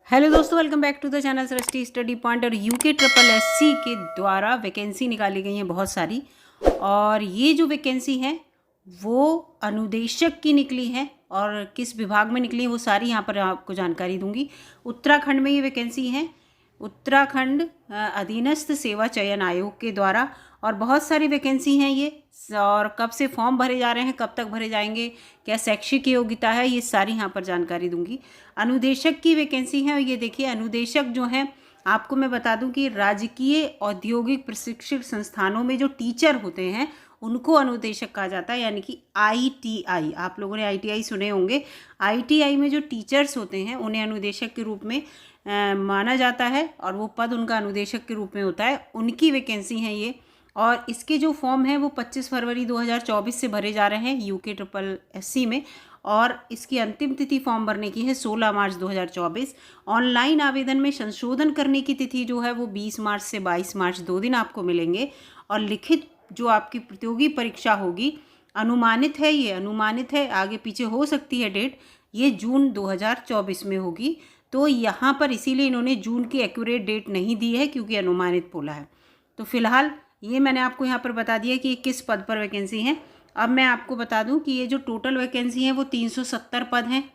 Hello दोस्तों, welcome back to the channel Srishti study point. और UK triple SC के द्वारा वैकेंसी निकाली गई हैं बहुत सारी, और ये जो वैकेंसी है वो अनुदेशक की निकली है और किस विभाग में निकली है वो सारी यहाँ पर आपको जानकारी दूंगी। उत्तराखंड में ये वैकेंसी है, उत्तराखंड अधीनस्थ सेवा चयन आयोग के द्वारा, और बहुत सारी वैकेंसी हैं ये। और कब से फॉर्म भरे जा रहे हैं, कब तक भरे जाएंगे, क्या शैक्षिक योग्यता है, ये सारी यहाँ पर जानकारी दूंगी। अनुदेशक की वैकेंसी है, और ये देखिए अनुदेशक जो है, आपको मैं बता दूं कि राजकीय औद्योगिक प्रशिक्षण संस्थानों में जो टीचर होते हैं उनको अनुदेशक कहा जाता है, यानी कि आईटीआई। आप लोगों ने आईटीआई सुने होंगे। आईटीआई में जो टीचर्स होते हैं उन्हें अनुदेशक के रूप में माना जाता है, और वो पद उनका अनुदेशक के रूप में होता है। उनकी वैकेंसी है ये, और इसके जो फॉर्म हैं वो 25 फरवरी 2024 से भरे जा रहे हैं यूके ट्रिपल एससी में, और इसकी अंतिम तिथि फॉर्म भरने की है 16 मार्च 2024। ऑनलाइन आवेदन में संशोधन करने की तिथि जो है वो 20 मार्च से 22 मार्च 2 दिन आपको मिलेंगे। और लिखित जो आपकी प्रतियोगी परीक्षा होगी, अनुमानित है, ये अनुमानित है, आगे पीछे हो सकती है डेट, ये जून 2024 में होगी। तो यहाँ पर इसीलिए इन्होंने जून की एक्यूरेट डेट नहीं दी है, क्योंकि अनुमानित बोला है। तो फिलहाल ये मैंने आपको यहाँ पर बता दिया कि किस पद पर वैकेंसी है। अब मैं आपको बता दूं कि ये जो टोटल वैकेंसी है वो 370 पद हैं,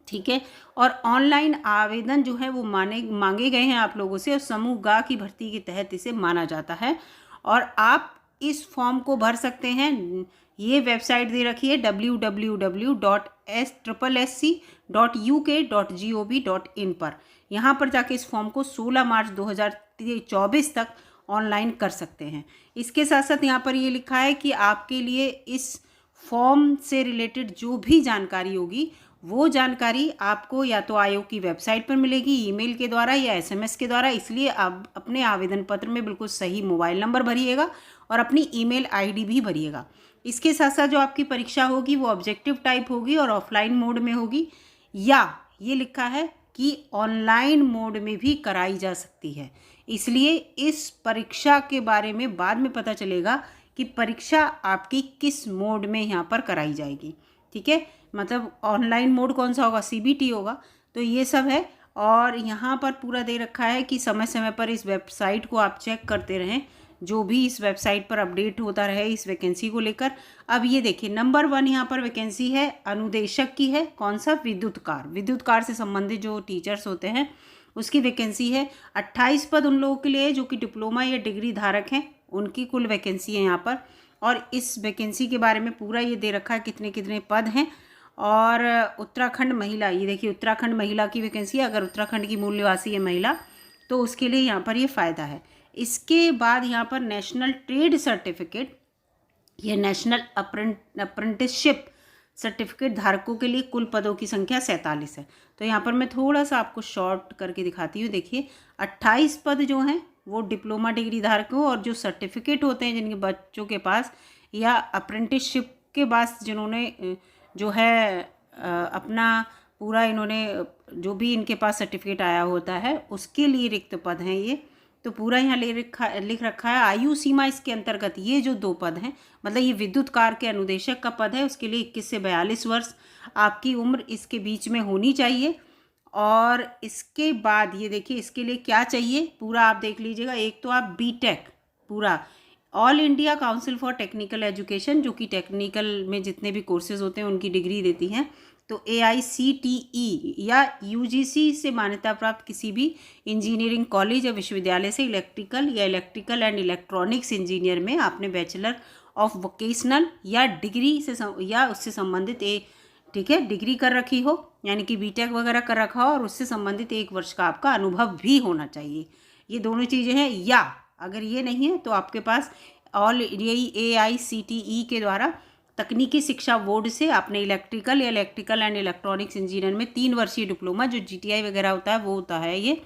ठीक है। और ऑनलाइन आवेदन जो है वो मांगे गए हैं आप लोगों से, और समूह गा की भर्ती के तहत इसे माना जाता है। और आप इस फॉर्म को भर सकते हैं, ये वेबसाइट दे रखी है www.sssc.uk.gov.in पर। यहाँ पर जाके इस फॉर्म को 16 मार्च 2024 तक ऑनलाइन कर सकते हैं। इसके साथ साथ यहाँ पर ये लिखा है कि आपके लिए इस फॉर्म से रिलेटेड जो भी जानकारी होगी वो जानकारी आपको या तो आयोग की वेबसाइट पर मिलेगी, ईमेल के द्वारा या एसएमएस के द्वारा। इसलिए आप अपने आवेदन पत्र में बिल्कुल सही मोबाइल नंबर भरिएगा और अपनी ईमेल आईडी भी भरिएगा। इसके साथ साथ जो आपकी परीक्षा होगी वो ऑब्जेक्टिव टाइप होगी और ऑफलाइन मोड में होगी, या ये लिखा है कि ऑनलाइन मोड में भी कराई जा सकती है। इसलिए इस परीक्षा के बारे में बाद में पता चलेगा कि परीक्षा आपकी किस मोड में यहाँ पर कराई जाएगी, ठीक है। मतलब ऑनलाइन मोड कौन सा होगा, सीबीटी होगा। तो ये सब है, और यहाँ पर पूरा दे रखा है कि समय समय पर इस वेबसाइट को आप चेक करते रहें, जो भी इस वेबसाइट पर अपडेट होता रहे इस वैकेंसी को लेकर। अब ये देखिए, नंबर 1 यहाँ पर वैकेंसी है अनुदेशक की है। कौन सा, विद्युत कार से संबंधित जो टीचर्स होते हैं उसकी वैकेंसी है। 28 पद उन लोगों के लिए जो कि डिप्लोमा या डिग्री धारक हैं, उनकी कुल वैकेंसी है यहाँ पर। और इस वैकेंसी के बारे में पूरा ये दे रखा है कितने कितने पद हैं। और उत्तराखंड महिला, ये देखिए उत्तराखंड महिला की वैकेंसी है। अगर उत्तराखंड की मूल निवासी है महिला तो उसके लिए यहाँ पर ये फ़ायदा है। इसके बाद यहाँ पर नेशनल ट्रेड सर्टिफिकेट या नेशनल अप्रेंटिसशिप सर्टिफिकेट धारकों के लिए कुल पदों की संख्या 47 है। तो यहाँ पर मैं थोड़ा सा आपको शॉर्ट करके दिखाती हूँ। देखिए 28 पद जो हैं वो डिप्लोमा डिग्री धारकों, और जो सर्टिफिकेट होते हैं जिनके बच्चों के पास या अप्रेंटिसशिप के बाद जिन्होंने जो है अपना पूरा इन्होंने जो भी इनके पास सर्टिफिकेट आया होता है उसके लिए रिक्त पद हैं ये। तो पूरा यहाँ लिख रखा है। आयु सीमा इसके अंतर्गत ये जो 2 पद हैं, मतलब ये विद्युत कार के अनुदेशक का पद है, उसके लिए 21 से 42 वर्ष आपकी उम्र इसके बीच में होनी चाहिए। और इसके बाद ये देखिए इसके लिए क्या चाहिए पूरा आप देख लीजिएगा। एक तो आप बीटेक पूरा, all India council for technical education, जो कि टेक्निकल में जितने भी कोर्सेज होते हैं उनकी डिग्री देती हैं। तो AICTE या UGC से मान्यता प्राप्त किसी भी इंजीनियरिंग कॉलेज या विश्वविद्यालय से इलेक्ट्रिकल एंड इलेक्ट्रॉनिक्स इंजीनियर में आपने बैचलर ऑफ वोकेशनल या डिग्री से या उससे संबंधित ठीक है डिग्री कर रखी हो, यानी कि बीटेक वगैरह कर रखा हो, और उससे संबंधित 1 वर्ष का आपका अनुभव भी होना चाहिए। ये दोनों चीज़ें हैं। या अगर ये नहीं है तो आपके पास AICTE के द्वारा तकनीकी शिक्षा बोर्ड से आपने इलेक्ट्रिकल एंड इलेक्ट्रॉनिक्स इंजीनियर में 3 वर्षीय डिप्लोमा, जो GTI वगैरह होता है वो होता है ये।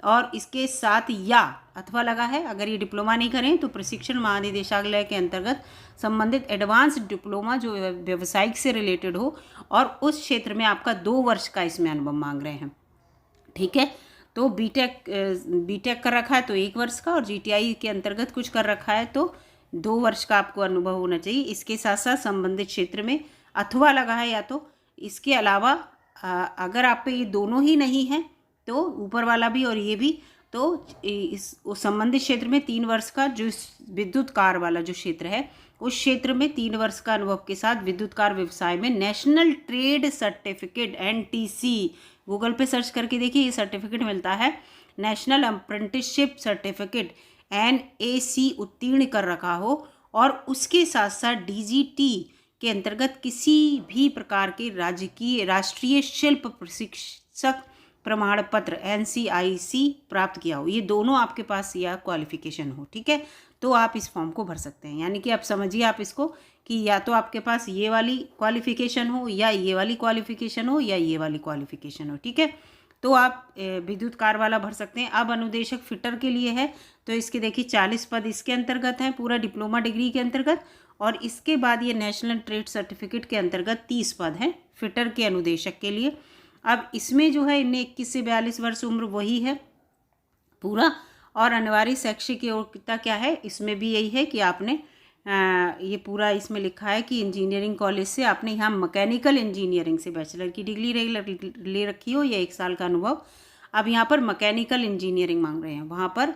और इसके साथ या अथवा लगा है, अगर ये डिप्लोमा नहीं करें तो प्रशिक्षण महानिदेशालय के अंतर्गत संबंधित एडवांस डिप्लोमा जो व्यवसायिक से रिलेटेड हो, और उस क्षेत्र में आपका 2 वर्ष का इसमें अनुभव मांग रहे हैं, ठीक है। तो बीटेक कर रखा है तो 1 वर्ष का, और GTI के अंतर्गत कुछ कर रखा है तो 2 वर्ष का आपको अनुभव होना चाहिए। इसके साथ साथ संबंधित क्षेत्र में अथवा लगा है या तो। इसके अलावा अगर आप पे ये दोनों ही नहीं है तो ऊपर वाला भी और ये भी, तो इस उस संबंधित क्षेत्र में 3 वर्ष का, जो विद्युत कार्य वाला जो क्षेत्र है उस क्षेत्र में 3 वर्ष का अनुभव के साथ विद्युत कार्य व्यवसाय में national trade certificate NTC, Google पे सर्च करके देखिए, ये सर्टिफिकेट मिलता है, नेशनल अप्रेंटिसशिप सर्टिफिकेट NAC उत्तीर्ण कर रखा हो और उसके साथ साथ DGT के अंतर्गत किसी भी प्रकार के राष्ट्रीय शिल्प प्रशिक्षक प्रमाण पत्र NCIC प्राप्त किया हो, ये दोनों आपके पास या क्वालिफिकेशन हो, ठीक है, तो आप इस फॉर्म को भर सकते हैं। यानी कि आप समझिए आप इसको कि या तो आपके पास ये वाली क्वालिफिकेशन हो या ये वाली क्वालिफिकेशन हो या ये वाली क्वालिफिकेशन हो, ठीक है, तो आप विद्युत कार्य वाला भर सकते हैं। अब अनुदेशक फिटर के लिए है, तो इसके देखिए 40 पद इसके अंतर्गत हैं, पूरा डिप्लोमा डिग्री के अंतर्गत, और इसके बाद ये नेशनल ट्रेड सर्टिफिकेट के अंतर्गत 30 पद हैं फिटर के अनुदेशक के लिए। अब इसमें जो है इन्हें 21 से 42 वर्ष उम्र वही है पूरा, और अनिवार्य शैक्षिक योग्यता क्या है, इसमें भी यही है कि आपने ये पूरा इसमें लिखा है कि इंजीनियरिंग कॉलेज से आपने यहाँ मैकेनिकल इंजीनियरिंग से बैचलर की डिग्री ले रखी हो या 1 साल का अनुभव। अब यहाँ पर मैकेनिकल इंजीनियरिंग मांग रहे हैं, वहाँ पर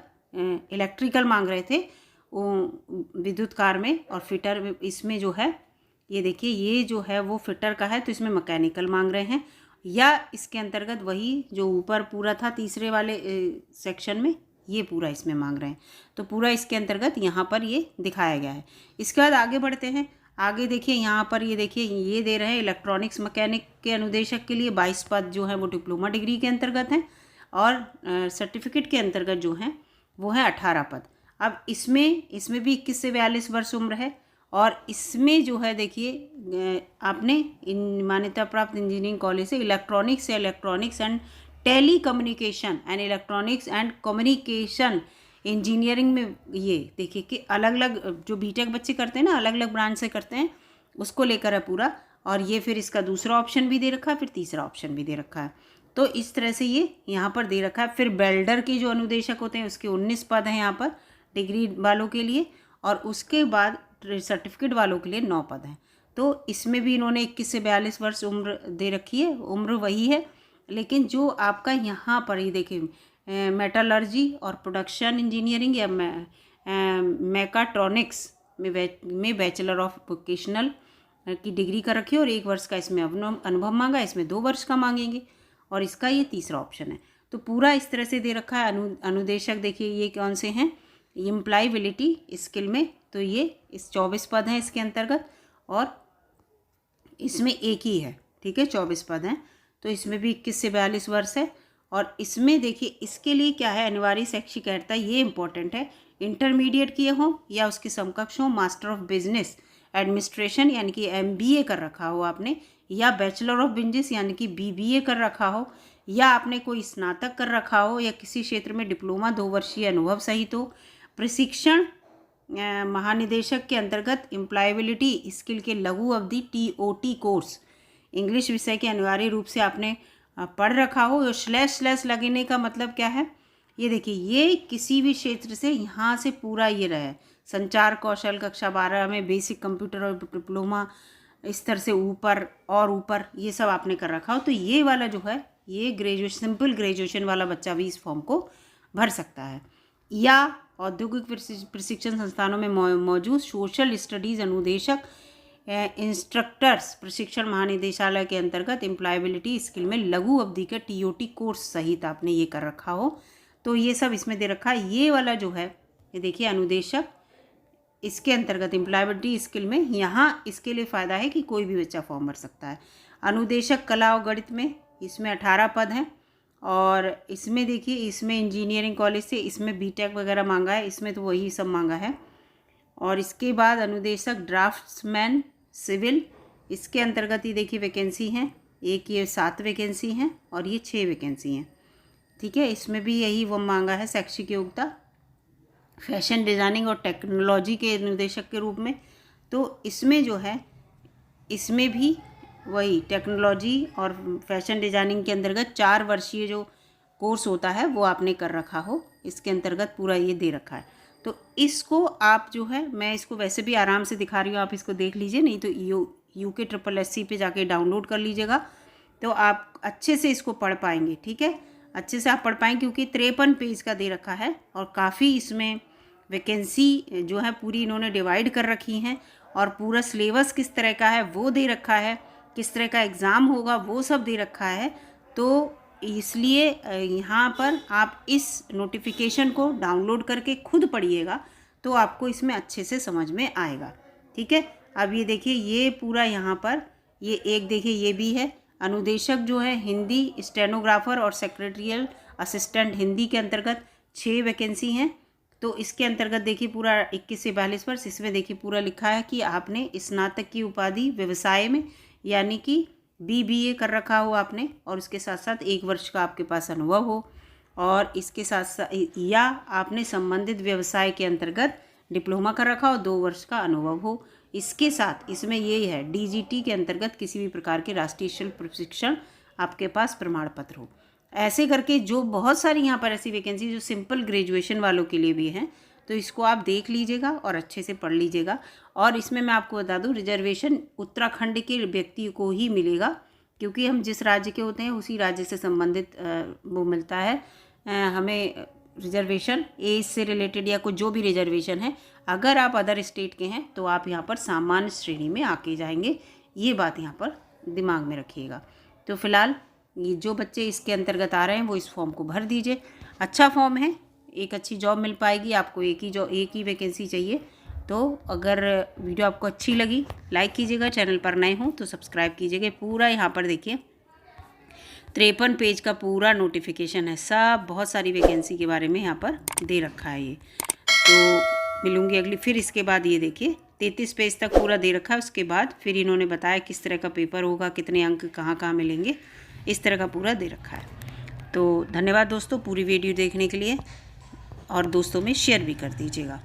इलेक्ट्रिकल मांग रहे थे विद्युत कार्य में, और फिटर इसमें जो है ये देखिए ये जो है वो फिटर का है, तो इसमें मैकेनिकल मांग रहे हैं, या इसके अंतर्गत वही जो ऊपर पूरा था तीसरे वाले सेक्शन में ये पूरा इसमें मांग रहे हैं, तो पूरा इसके अंतर्गत यहाँ पर ये दिखाया गया है। इसके बाद आगे बढ़ते हैं, आगे देखिए यहाँ पर ये देखिए ये दे रहे हैं इलेक्ट्रॉनिक्स मैकेनिक के अनुदेशक के लिए 22 पद जो है वो डिप्लोमा डिग्री के अंतर्गत हैं, और सर्टिफिकेट के अंतर्गत जो हैं वो है 18 पद। अब इसमें भी 21 से 42 वर्ष उम्र है, और इसमें जो है देखिए आपने इन मान्यता प्राप्त इंजीनियरिंग कॉलेज से electronics and telecommunication and electronics and communication engineering में, ये देखिए कि अलग अलग जो बीटेक बच्चे करते हैं ना, अलग अलग ब्रांच से करते हैं, उसको लेकर है पूरा, और ये फिर इसका दूसरा ऑप्शन भी दे रखा है, फिर तीसरा ऑप्शन भी दे रखा है, तो इस तरह से ये यहाँ पर दे रखा है। फिर बेल्डर के जो अनुदेशक होते हैं उसके 19 पद हैं यहाँ पर डिग्री वालों के लिए, और उसके बाद सर्टिफिकेट वालों के लिए 9 पद हैं। तो इसमें भी इन्होंने 21 से 42 वर्ष उम्र दे रखी है, उम्र वही है, लेकिन जो आपका यहाँ पर ही देखिए मेटलर्जी और प्रोडक्शन इंजीनियरिंग या मैकाट्रॉनिक्स में बैचलर ऑफ वोकेशनल की डिग्री कर रखी है, और 1 वर्ष का इसमें अनुभव मांगा, इसमें 2 वर्ष का मांगेंगे, और इसका ये तीसरा ऑप्शन है। तो पूरा इस तरह से दे रखा है। अनुदेशक देखिए ये कौन से हैं, इम्प्लायबिलिटी स्किल में, तो ये इस 24 पद हैं इसके अंतर्गत, और इसमें एक ही है, ठीक है, 24 पद हैं, तो इसमें भी 21 से 42 वर्ष है। और इसमें देखिए इसके लिए क्या है, अनिवार्य शैक्षिक अर्हता, ये इंपॉर्टेंट है, इंटरमीडिएट किए हों या उसके समकक्ष हों, मास्टर ऑफ बिजनेस एडमिनिस्ट्रेशन यानी कि MBA कर रखा हो आपने, या बैचलर ऑफ बिजनेस यानी कि BBA कर रखा हो, या आपने कोई स्नातक कर रखा हो, या किसी क्षेत्र में डिप्लोमा 2 वर्षीय अनुभव सहित हो। प्रशिक्षण महानिदेशक के अंतर्गत एम्प्लॉयबिलिटी स्किल के लघु अवधि TOT कोर्स इंग्लिश विषय के अनिवार्य रूप से आपने पढ़ रखा हो। स्लैश लगने का मतलब क्या है, ये देखिए ये किसी भी क्षेत्र से यहाँ से पूरा ये रहा है, संचार कौशल कक्षा 12 में बेसिक कंप्यूटर और डिप्लोमा इस तरह से ऊपर और ऊपर ये सब आपने कर रखा हो, तो ये वाला जो है ये सिंपल ग्रेजुएशन वाला बच्चा भी इस फॉर्म को भर सकता है। या औद्योगिक प्रशिक्षण संस्थानों में मौजूद सोशल स्टडीज़ अनुदेशक इंस्ट्रक्टर्स प्रशिक्षण महानिदेशालय के अंतर्गत एम्प्लॉयबिलिटी स्किल में लघु अवधि के TOT कोर्स सहित आपने ये कर रखा हो, तो ये सब इसमें दे रखा है। ये वाला जो है ये देखिए अनुदेशक, इसके अंतर्गत एम्प्लॉयबिलिटी स्किल में, यहाँ इसके लिए फ़ायदा है कि कोई भी बच्चा फॉर्म भर सकता है। अनुदेशक कला और गणित में इसमें 18 पद हैं, और इसमें देखिए इसमें इंजीनियरिंग कॉलेज से इसमें BTech वगैरह मांगा है, इसमें तो वही सब मांगा है। और इसके बाद अनुदेशक ड्राफ्ट्समैन सिविल, इसके अंतर्गत ही देखिए वैकेंसी हैं, एक ये 7 वैकेंसी हैं और ये 6 वैकेंसी हैं, ठीक है। इसमें भी यही वो मांगा है शैक्षिक योग्यता फैशन डिज़ाइनिंग और टेक्नोलॉजी के अनुदेशक के रूप में। तो इसमें जो है इसमें भी वही टेक्नोलॉजी और फैशन डिज़ाइनिंग के अंतर्गत 4 वर्षीय जो कोर्स होता है वो आपने कर रखा हो, इसके अंतर्गत पूरा ये दे रखा है। तो इसको आप जो है, मैं इसको वैसे भी आराम से दिखा रही हूँ, आप इसको देख लीजिए, नहीं तो UK SSSC पे जाके डाउनलोड कर लीजिएगा, तो आप अच्छे से इसको पढ़ पाएंगे, ठीक है। अच्छे से आप पढ़ पाएँ, क्योंकि 53 पेज का दे रखा है और काफ़ी इसमें वैकेंसी जो है पूरी इन्होंने डिवाइड कर रखी हैं, और पूरा सिलेबस किस तरह का है वो दे रखा है, किस तरह का एग्ज़ाम होगा वो सब दे रखा है। तो इसलिए यहाँ पर आप इस नोटिफिकेशन को डाउनलोड करके खुद पढ़िएगा, तो आपको इसमें अच्छे से समझ में आएगा। ठीक है, अब ये देखिए, ये पूरा यहाँ पर ये एक देखिए ये भी है, अनुदेशक जो है हिंदी, स्टेनोग्राफर और सेक्रेटरियल असिस्टेंट हिंदी के अंतर्गत 6 वैकेंसी हैं। तो इसके अंतर्गत देखिए पूरा 21 से 42 वर्ष, इसमें देखिए पूरा लिखा है कि आपने स्नातक की उपाधि व्यवसाय में यानी कि BBA कर रखा हो आपने, और उसके साथ साथ 1 वर्ष का आपके पास अनुभव हो, और इसके साथ साथ या आपने संबंधित व्यवसाय के अंतर्गत डिप्लोमा कर रखा हो, 2 वर्ष का अनुभव हो। इसके साथ इसमें ये है DGT के अंतर्गत किसी भी प्रकार के राष्ट्रीय शुल्क प्रशिक्षण आपके पास प्रमाण पत्र हो। ऐसे करके जो बहुत सारी यहाँ पर ऐसी वैकेंसी जो सिंपल ग्रेजुएशन वालों के लिए भी हैं, तो इसको आप देख लीजिएगा और अच्छे से पढ़ लीजिएगा। और इसमें मैं आपको बता दूं, रिजर्वेशन उत्तराखंड के व्यक्ति को ही मिलेगा, क्योंकि हम जिस राज्य के होते हैं उसी राज्य से संबंधित वो मिलता है हमें रिजर्वेशन, एज से रिलेटेड या कोई जो भी रिजर्वेशन है। अगर आप अदर स्टेट के हैं तो आप यहाँ पर सामान्य श्रेणी में आके जाएंगे, ये बात यहाँ पर दिमाग में रखिएगा। तो फिलहाल ये जो बच्चे इसके अंतर्गत आ रहे हैं वो इस फॉर्म को भर दीजिए। अच्छा फॉर्म है, एक अच्छी जॉब मिल पाएगी आपको। एक ही वैकेंसी चाहिए। तो अगर वीडियो आपको अच्छी लगी लाइक कीजिएगा, चैनल पर नए हों तो सब्सक्राइब कीजिएगा। पूरा यहाँ पर देखिए 53 पेज का पूरा नोटिफिकेशन है, सब बहुत सारी वैकेंसी के बारे में यहाँ पर दे रखा है ये। तो मिलूँगी अगली, फिर इसके बाद ये देखिए 33 पेज तक पूरा दे रखा है। उसके बाद फिर इन्होंने बताया किस तरह का पेपर होगा, कितने अंक कहाँ कहाँ मिलेंगे, इस तरह का पूरा दे रखा है। तो धन्यवाद दोस्तों पूरी वीडियो देखने के लिए, और दोस्तों में शेयर भी कर दीजिएगा।